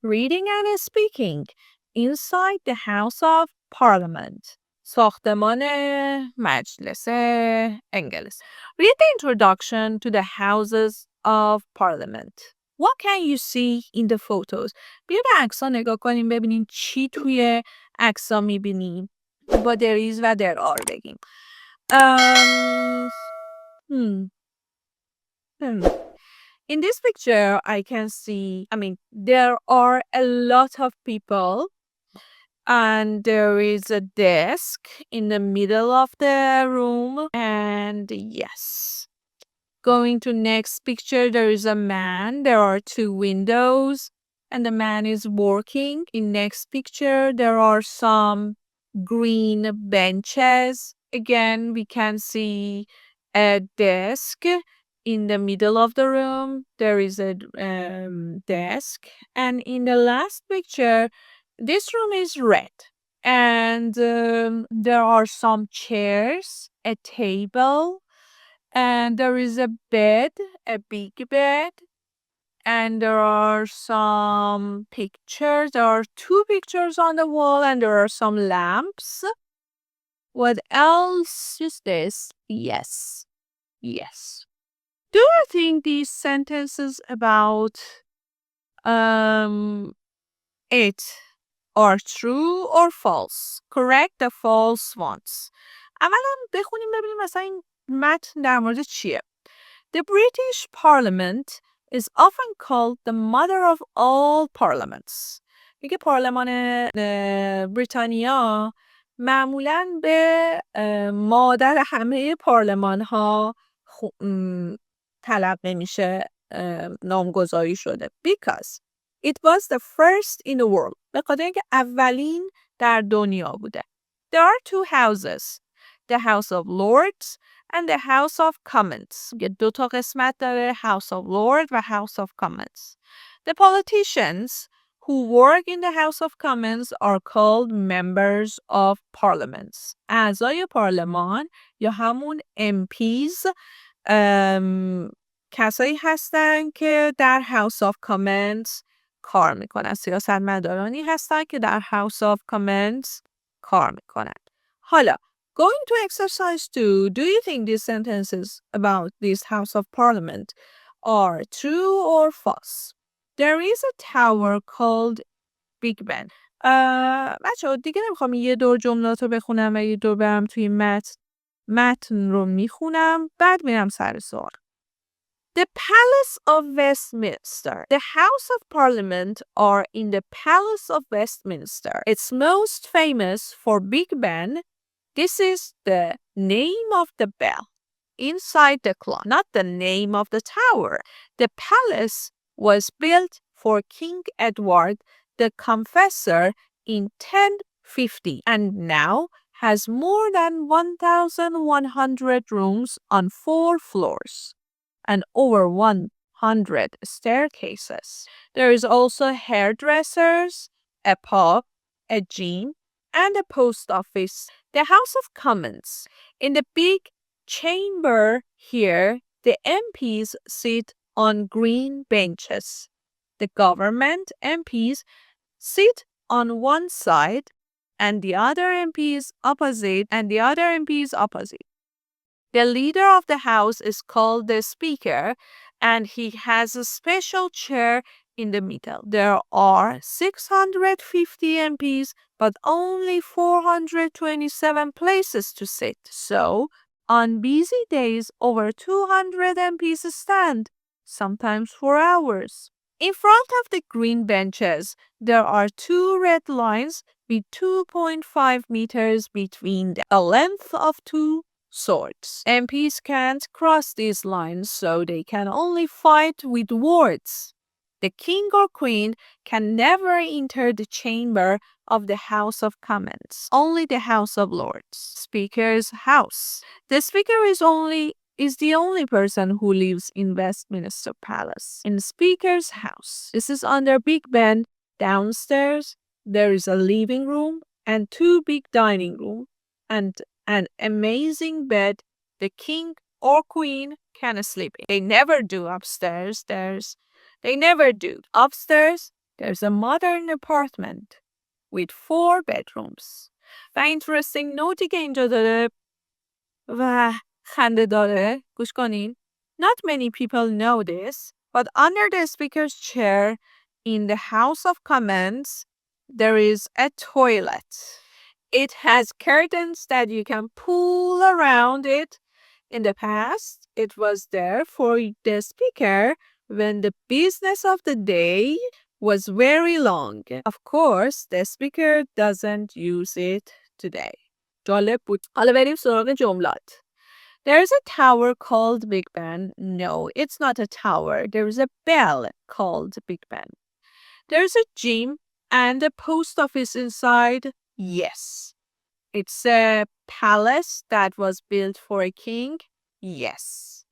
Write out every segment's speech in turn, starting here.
reading and speaking inside the House of Parliament. ساختمان مجلس انگلیس. Read the introduction to the Houses of Parliament. What can you see in the photos? بیا به عکس‌ها نگاه کنیم ببینیم چی توی عکس‌ها می‌بینیم. با there is و there are بگیم. In this picture, I can see, there are a lot of people and there is a desk in the middle of the room. And yes, going to next picture, there is a man. There are 2 windows and the man is working. In next picture, there are some green benches. Again, we can see a desk. In the middle of the room, there is a desk. And in the last picture, this room is red. And there are some chairs, a table, and there is a bed, a big bed. And there are some pictures. There are 2 pictures on the wall, and there are some lamps. What else is this? Yes. Do you think these sentences about it are true or false? Correct the false ones. اولا بخونیم ببینیم مثلا این متن در مورد چیه. The British Parliament is often called the mother of all parliaments. میگه پارلمان بریتانیا معمولاً به مادر همه پارلمان ها تلقی میشه، نامگذاری شده. Because it was the first in the world. به خاطر اینکه اولین در دنیا بوده. There are 2 houses. The House of Lords and the House of Commons. یه 2 تا قسمت داره. House of Lords و House of Commons. The politicians who work in the House of Commons are called members of parliaments. اعضای پارلمان یا همون MPs کسایی هستن که در House of Commons کار میکنن. سیاستمدارانی هستن که در House of Commons کار میکنن. حالا going to exercise 2, do you think these sentences about this House of Parliament are true or false? There is a tower called Big Ben. بچه دیگه نمیخوام یه دور جملات رو بخونم و یه دور برم توی متن رو میخونم بعد میرم سر سوال. The Palace of Westminster. The House of Parliament are in the Palace of Westminster. It's most famous for Big Ben. This is the name of the bell inside the clock, not the name of the tower. The palace was built for King Edward the Confessor in 1050 and now has more than 1,100 rooms on 4 floors and over 100 staircases. There is also hairdressers, a pub, a gym, and a post office. The House of Commons. In the big chamber here, the MPs sit on green benches. The government MPs sit on one side and the other MPs opposite. The leader of the house is called the Speaker and he has a special chair in the middle. There are 650 MPs but only 427 places to sit. So, on busy days, over 200 MPs stand, sometimes for hours. In front of the green benches, there are 2 red lines with 2.5 meters between them, a length of 2 swords. MPs can't cross these lines, so they can only fight with words. The king or queen can never enter the chamber of the House of Commons, only the House of Lords. Speaker's house. The speaker is the only person who lives in Westminster Palace. In Speaker's house. This is under Big Ben. Downstairs, there is a living room and 2 big dining rooms and an amazing bed the king or queen can sleep in. They never do upstairs. They never do. Upstairs, There's a modern apartment with 4 bedrooms. و interesting نوتی که اینجا داره و خنده داره. گوش کنین. Not many people know this, but under the speaker's chair in the House of Commons, there is a toilet. It has curtains that you can pull around it. In the past, it was there for the speaker when the business of the day was very long. Of course, the speaker doesn't use it today. جالب بود. حالا بریم سراغ جملات. There's a tower called Big Ben. No, it's not a tower. There's a bell called Big Ben. There's a gym and a post office inside. Yes. It's a palace that was built for a king. Yes.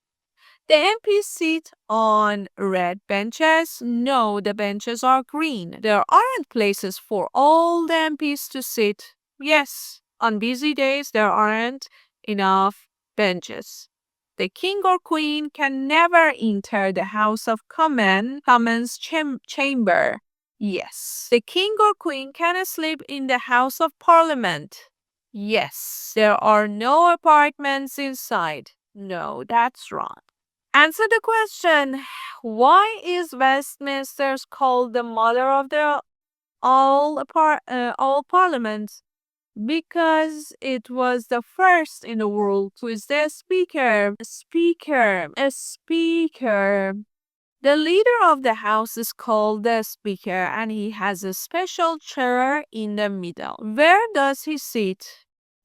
The MPs sit on red benches. No, the benches are green. There aren't places for all the MPs to sit. Yes. On busy days, there aren't enough benches. The king or queen can never enter the House of Commons chamber. Yes. The king or queen can sleep in the House of Parliament. Yes. There are no apartments inside. No, that's wrong. Answer the question. Why is Westminster called the mother of the all parliaments? Because it was the first in the world who is the speaker. A speaker. The leader of the house is called the speaker and he has a special chair in the middle. Where does he sit?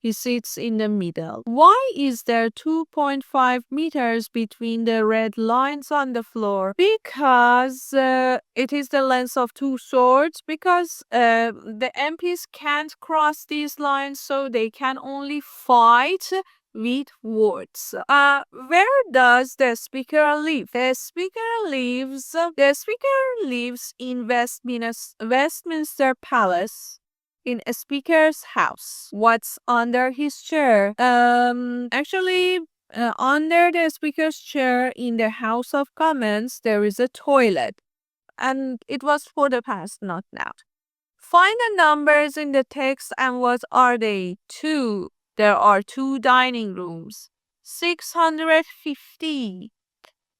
He sits in the middle. Why is there 2.5 meters between the red lines on the floor? Because it is the length of 2 swords. Because the MPs can't cross these lines, so they can only fight with words. Where does the speaker live? The speaker lives in Westminster Palace. In a speaker's house. What's under his chair? Under the speaker's chair in the House of Commons, there is a toilet. And it was for the past, not now. Find the numbers in the text and what are they? 2. There are 2 dining rooms. 650.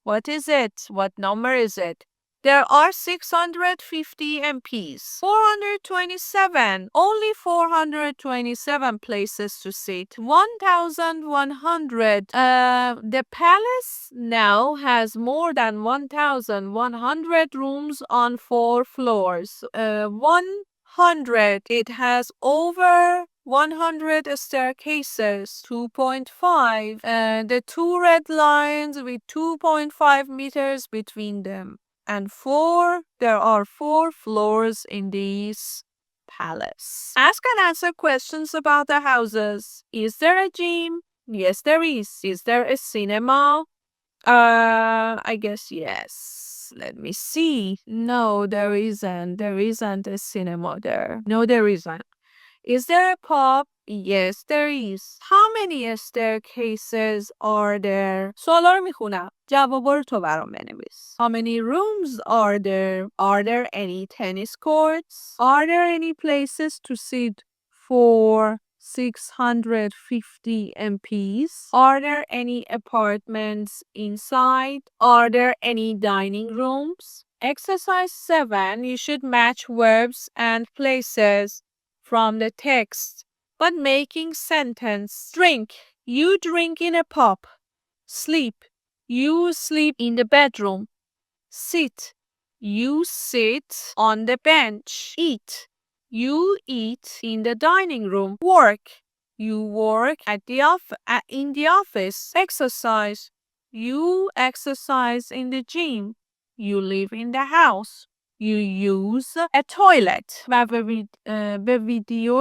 What is it? What number is it? There are 650 MPs. 427. Only 427 places to sit. 1,100. The palace now has more than 1,100 rooms on 4 floors. 100. It has over 100 staircases. 2.5. The 2 red lines with 2.5 meters between them. And 4, there are 4 floors in this palace. Ask and answer questions about the houses. Is there a gym? Yes, there is. Is there a cinema? I guess yes. Let me see. No, there isn't. There isn't a cinema there. No, there isn't. Is there a pub? Yes, there is. How many staircases are there? سوالا رو میخونم. جوابا رو تو برام بنویس. How many rooms are there? Are there any tennis courts? Are there any places to sit for 650 MPs? Are there any apartments inside? Are there any dining rooms? Exercise 7. You should match verbs and places from the text, but making sentence. Drink. You drink in a pub. Sleep. You sleep in the bedroom. Sit. You sit on the bench. Eat. You eat in the dining room. Work. You work in the office. Exercise. You exercise in the gym. You live in the house. You use a toilet. و به ویدیو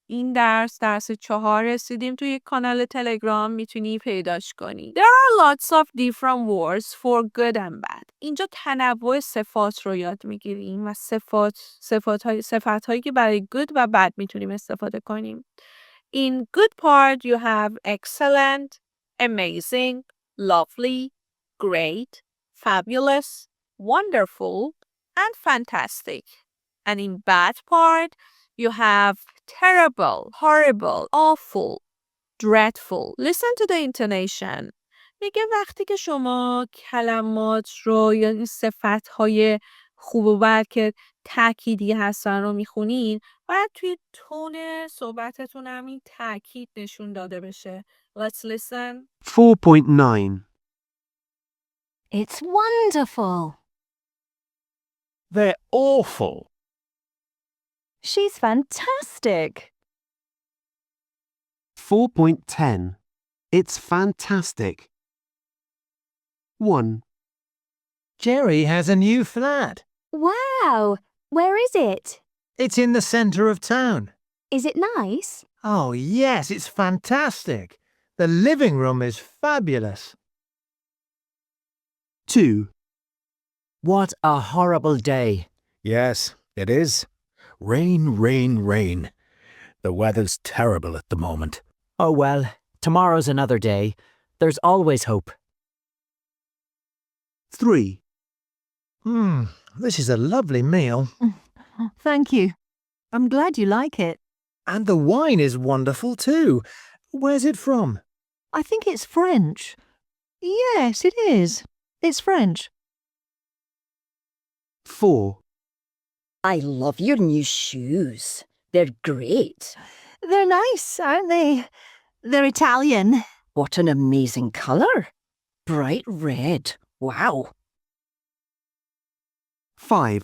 این درس 4 رسیدیم. توی کانال تلگرام میتونی پیداش کنی. There are lots of different words for good and bad. اینجا تنوع صفات رو یاد میگیریم و صفات هایی که برای good و bad میتونیم استفاده کنیم. In good part you have excellent, amazing, lovely, great, fabulous, wonderful, and fantastic. And in bad part, you have terrible, horrible, awful, dreadful. Listen to the intonation. میگه وقتی که شما کلمات رو یا این صفت‌های خوب و بد که تأکیدی هستن رو میخونین، باید توی تون صحبتتون هم این تأکید نشون داده بشه. Let's listen. 4.9. It's wonderful. They're awful. She's fantastic. 4.10. It's fantastic. 1, Jerry has a new flat. Wow. Where is it? It's in the centre of town. Is it nice? Oh, yes, it's fantastic. The living room is fabulous. 2, What a horrible day. Yes, it is. Rain, rain, rain. The weather's terrible at the moment. Oh well, tomorrow's another day. There's always hope. 3, This is a lovely meal. Thank you. I'm glad you like it. And the wine is wonderful too. Where's it from? I think it's French. Yes, it is. It's French. 4, I love your new shoes. They're great. They're nice, aren't they? They're Italian. What an amazing colour. Bright red. Wow. 5,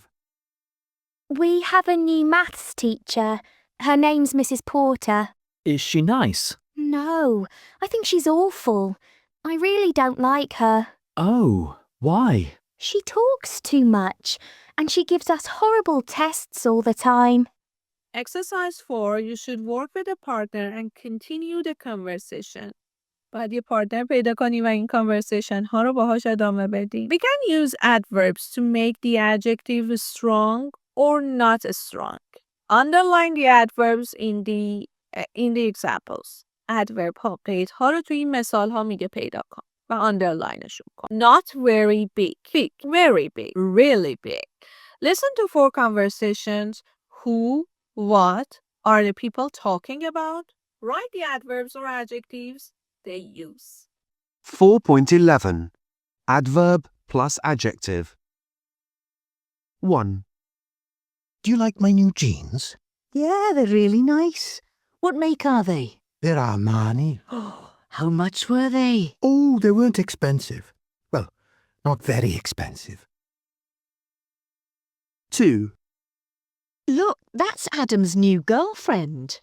We have a new maths teacher. Her name's Mrs. Porter. Is she nice? No, I think she's awful. I really don't like her. Oh, why? She talks too much, and she gives us horrible tests all the time. Exercise 4, you should work with a partner and continue the conversation. باید یه پارتنر پیدا کنی و این conversation ها رو باهاش ادامه بدی. We can use adverbs to make the adjective strong or not strong. Underline the adverbs in the examples. adverb ها قیدها رو توی این مثال ها میگه پیدا کن و underlineشون کن. Not very big. Big. Very big. Really big. Listen to 4 conversations. Who, what are the people talking about? Write the adverbs or adjectives they use. 4.11. Adverb plus adjective. 1, Do you like my new jeans? Yeah, they're really nice. What make are they? They're Armani. How much were they? Oh, they weren't expensive. Well, not very expensive. 2, Look, that's Adam's new girlfriend.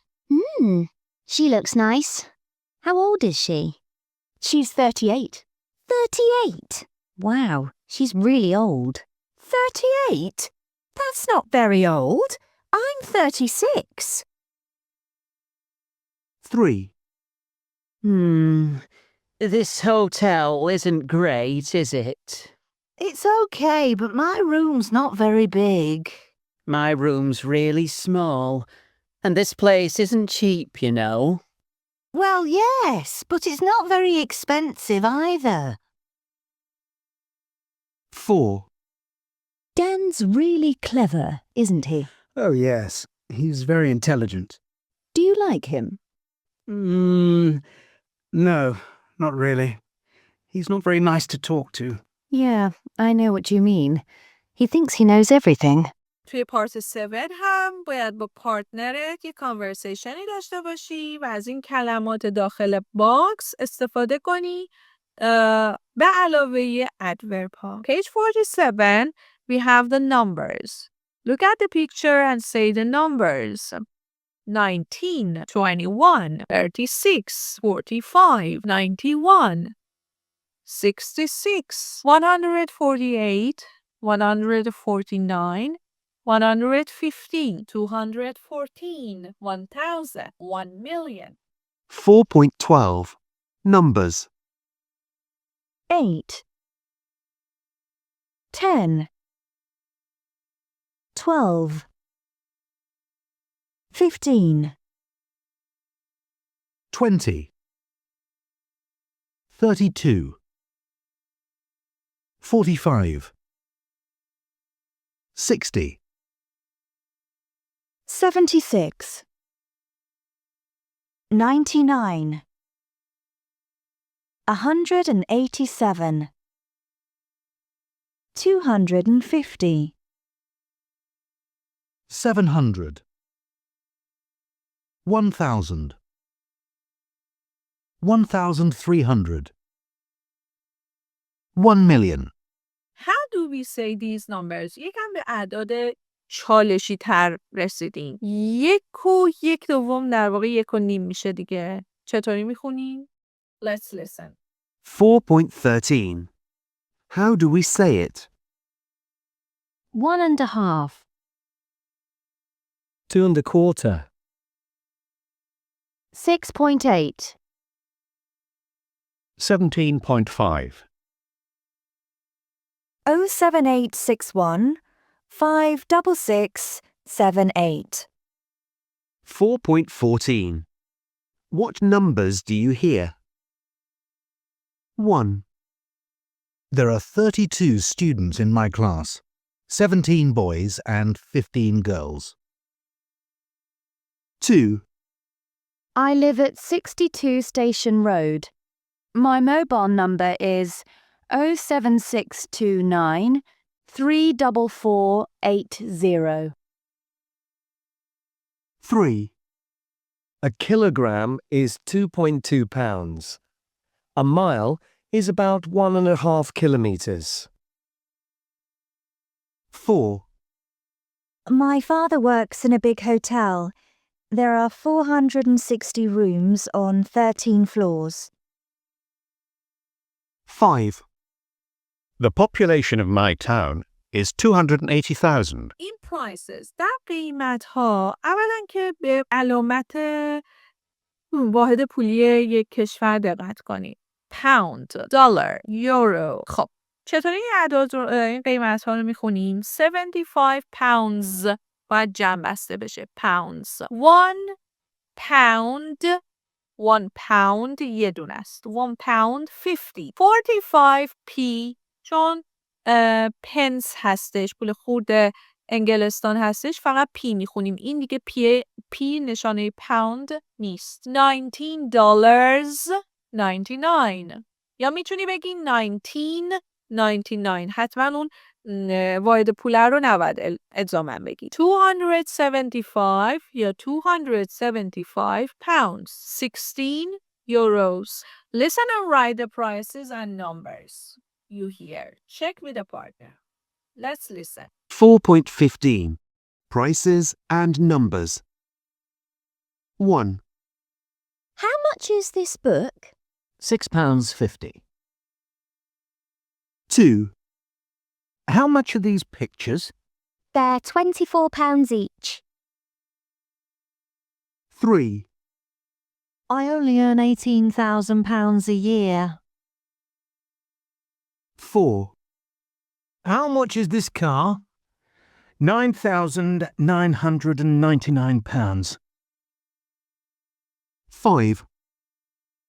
She looks nice. How old is she? She's 38. 38. Wow, she's really old. 38? That's not very old. I'm 36. 3, This hotel isn't great, is it? It's okay, but my room's not very big. My room's really small. And this place isn't cheap, you know. Well, yes, but it's not very expensive either. 4, Dan's really clever, isn't he? Oh, yes. He's very intelligent. Do you like him? No, not really. He's not very nice to talk to. Yeah, I know what you mean. He thinks he knows everything. توی پارت 7 هم باید با پارتنرت یه کانورسیشنی داشته باشی و از این کلمات داخل باکس استفاده کنی به علاوه adverb ها. Page 47, we have the numbers. Look at the picture and say the numbers. 19, 21, 36, 45, 91, 66, 148, 149, 115, 214, 1,000, 1,000,000. 4.12. Numbers. 8 10 12 15 20. 32. 45. 60, 76, 99, 187, 250, 700, 1,000, 1,300, 1,000,000. How do we say these numbers? یکم به اعداد چالشی تر رسیدیم. 1.1 در واقع 1.5 میشه دیگه. چطوری میخونیم؟ Let's listen. 4.13. How do we say it? 1.5, 2.25. 6.8, 17.5. 07861 56678. 4.14. What numbers do you hear? 1, There are 32 students in my class, 17 boys and 15 girls. 2, I live at 62 Station Road. My mobile number is 07629 34480. 3, A kilogram is 2.2 pounds. A mile is about 1.5 kilometers. 4, My father works in a big hotel. There are 460 rooms on 13 floors. 5, The population of my town is 280,000. این prices در قیمت ها اولا که به علامت واحد پولی یک کشور دقت کنید. پوند، دلار، یورو. خب چطوری این اعداد رو این قیمت ها رو میخونیم؟ 75 pounds باید جمع بسته بشه. pounds. 1 pound 1 pound یه دونه است. 1 pound 50. 45p چون پنس هستش، پول خورد انگلستان هستش، فقط پی میخونیم. این دیگه پی نشانه پوند نیست. $19.99 یا میتونی بگی 19.99. حتما اون واحد پول رو نباید ادامه بگی. 275 یا 275 pounds. 16 euros. Listen and write the prices and numbers you hear. Check with a partner. Let's listen. 4.15. Prices and numbers. 1, How much is this book? £6.50. 2, How much are these pictures? They're £24 each. 3, I only earn £18,000 a year. 4, How much is this car? £9,999. 5,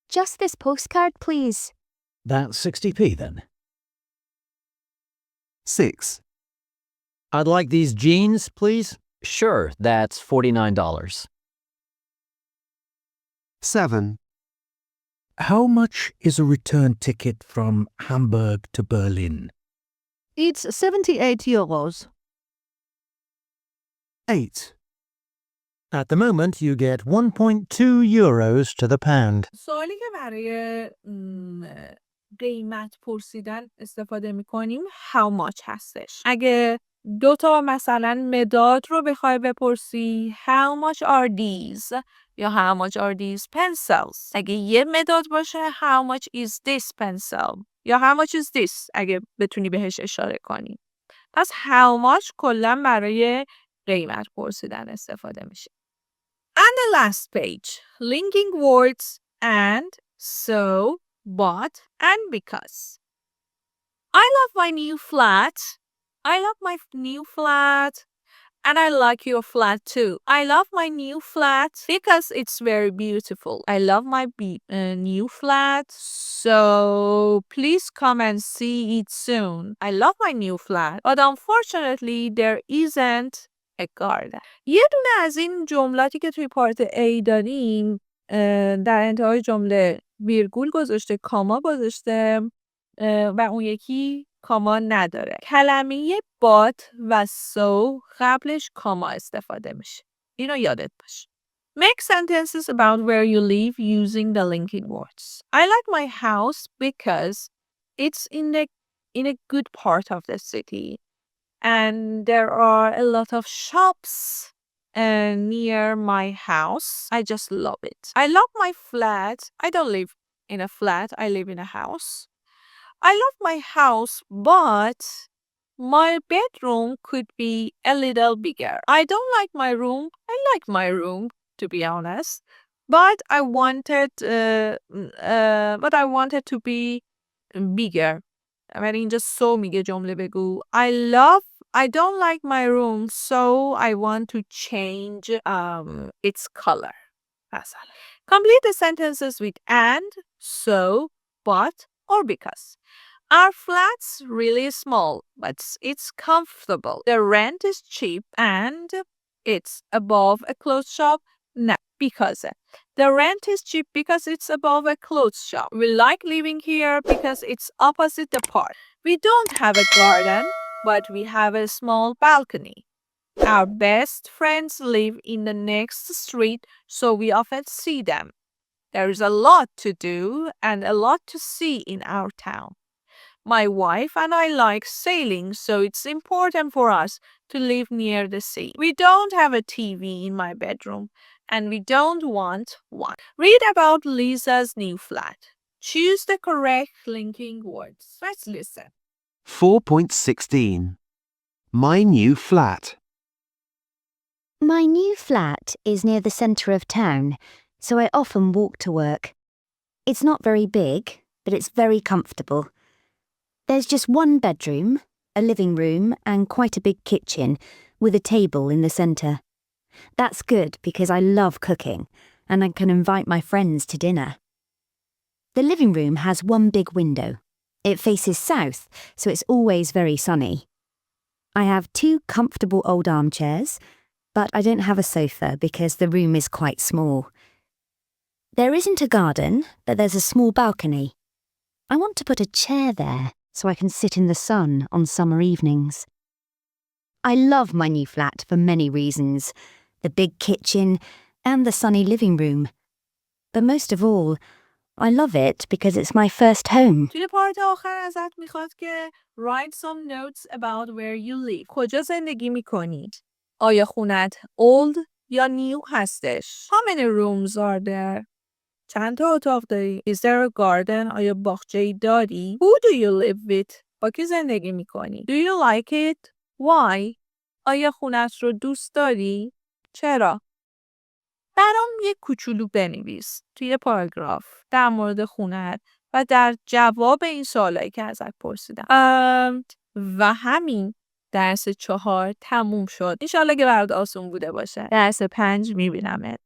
Just this postcard, please. That's 60p then. 6, I'd like these jeans, please. Sure, that's $49. 7, How much is a return ticket from Hamburg to Berlin? It's 78 euros. 8, At the moment, you get 1.2 euros to the pound. سوالی که برای قیمت پرسیدن استفاده میکنیم how much هستش. اگه 2 تا مثلا مداد رو بخوای بپرسی how much are these یا how much are these pencils. اگه یه مداد باشه how much is this pencil یا how much is this اگه بتونی بهش اشاره کنی. پس how much کلا برای قیمت پرسیدن استفاده میشه. And the last page, linking words and, so, but, and because. I love my new flat. I love my new flat. And I like your flat too. I love my new flat because it's very beautiful. I love my new flat. So please come and see it soon. I love my new flat. But unfortunately there isn't a garden. یه دونه از این جملاتی که توی پارت A داریم در انتهای جمله ویرگول گذاشته، کاما گذاشته و اون یکی کاما نداره. کلمه but و so قبلش کاما استفاده میشه. اینو یادت باشه. Make sentences about where you live using the linking words. I like my house because it's in a good part of the city. And there are a lot of shops near my house. I just love it. I love my flat. I don't live in a flat. I live in a house. I love my house, but my bedroom could be a little bigger. I don't like my room. I like my room, to be honest. But I wanted to be bigger. ولی اینجا so میگه جمله بگو. I don't like my room, so I want to change its color. مثلا. Complete the sentences with and, so, but, or because. Our flat's really small, but it's comfortable. The rent is cheap and it's above a clothes shop. No, because the rent is cheap because it's above a clothes shop. We like living here because it's opposite the park. We don't have a garden, but we have a small balcony. Our best friends live in the next street, so we often see them. There is a lot to do and a lot to see in our town. My wife and I like sailing, so it's important for us to live near the sea. We don't have a TV in my bedroom, and we don't want one. Read about Lisa's new flat. Choose the correct linking words. Let's listen. 4.16 My new flat. My new flat is near the centre of town, so I often walk to work. It's not very big, but it's very comfortable. There's just one bedroom, a living room, and quite a big kitchen, with a table in the centre. That's good because I love cooking, and I can invite my friends to dinner. The living room has one big window. It faces south, so it's always very sunny. I have 2 comfortable old armchairs, but I don't have a sofa because the room is quite small. There isn't a garden, but there's a small balcony. I want to put a chair there so I can sit in the sun on summer evenings. I love my new flat for many reasons, the big kitchen and the sunny living room. But most of all, I love it because it's my first home. توی پارت آخر ازت میخواد که write some notes about where you live. کجا زندگی میکنی؟ آیا خونت old یا new هستش؟ How many rooms are there? چند تا اتاق داری؟ Is there a garden? آیا باغچه‌ای داری؟ Who do you live with? با کی زندگی میکنی؟ Do you like it? Why? آیا خونت رو دوست داری؟ چرا؟ برام یک کوچولو بنویس توی پاراگراف در مورد خونت و در جواب این سوالایی که ازت پرسیدم. و همین درس 4 تموم شد. انشالله که برات آسون بوده باشه. درس 5 میبینمت.